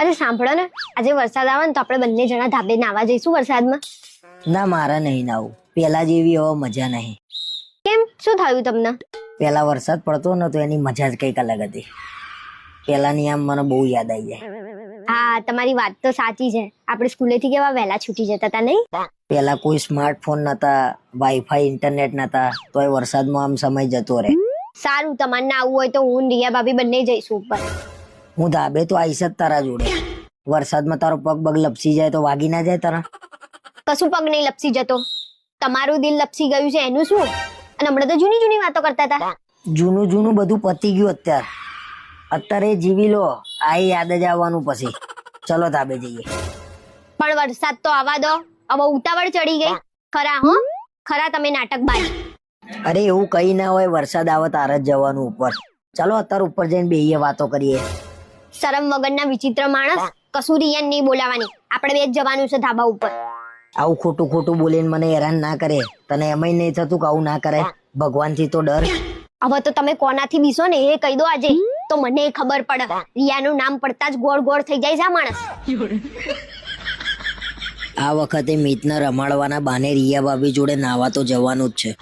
અરે સાંભળો ને, આજે વરસાદ આવે ને તો આપણે બંને જણા ધાબે નાવા જઈશું વરસાદમાં. ના, મારે નહીં નાવું. પેલા જેવી હવે મજા નહીં. કેમ, શું થયું તમને? પેલા વરસાદ પડતો ને તો એની મજા જ કંઈક અલગ હતી. પેલાની આમ મને બહુ યાદ આવી જાય. હા, તમારી વાત તો સાચી છે. આપણે સ્કૂલેથી કેવા વહેલા છૂટી જતા હતા નહીં? પેલા કોઈ સ્માર્ટફોન નતા, વાઈફાઈ ઇન્ટરનેટ નતા, તોય વરસાદમાં આમ સમય જતો રહે. સારું, તમારે ના આવવું હોય તો હું ને રિયા ભાભી બંને જઈશું ઉપર. હું ધાબે તો આવીશ જ તારા જોડે. વરસાદમાં તારો પગ બગ લપસી જાય તો વાગી ના જાય તારા? કશું પગ નહીં લપસી જતો. તમારું દિલ લપસી ગયું છે એનું શું? અને હમણાં તો જૂની જૂની વાતો કરતા હતા. જૂનું જૂનું બધું પતી ગયું અત્યારે. અત્યારે જીવી લો, આ યાદ જ આવવાનું પછી. ચલો ધાબે જઈએ. પણ વરસાદ તો આવવા દો. હવે ઉતાવળ ચડી ગઈ. ખરા હો, ખરા તમે નાટક બાજ. અરે એવું કઈ ના હોય, વરસાદ આવે તાર જ જવાનું ઉપર. ચાલો અત્યારે ઉપર જઈને બેહીએ, વાતો કરીએ. શરમ વગરના વિચિત્ર માણસ. કશું રિયાન નહીં બોલાવાની. આપણે બે જ જવાનું છે ધાબા ઉપર. આવું ખોટું ખોટું બોલીને મને હેરાન ના કરે. તને એમાંય નહીં થતું કે આવું ના કરે? ભગવાન થી તો ડર. હવે તો તમે કોનાથી બીસો ને એ કહી દો આજે, તો મને ખબર પડે. રિયાનું નામ પડતા જ ગોળ ગોળ થઈ જાય છે આ માણસ. આ વખતે મિતને રમાડવાના બાને રિયા ભાભી જોડે નાવા તો જવાનું જ છે.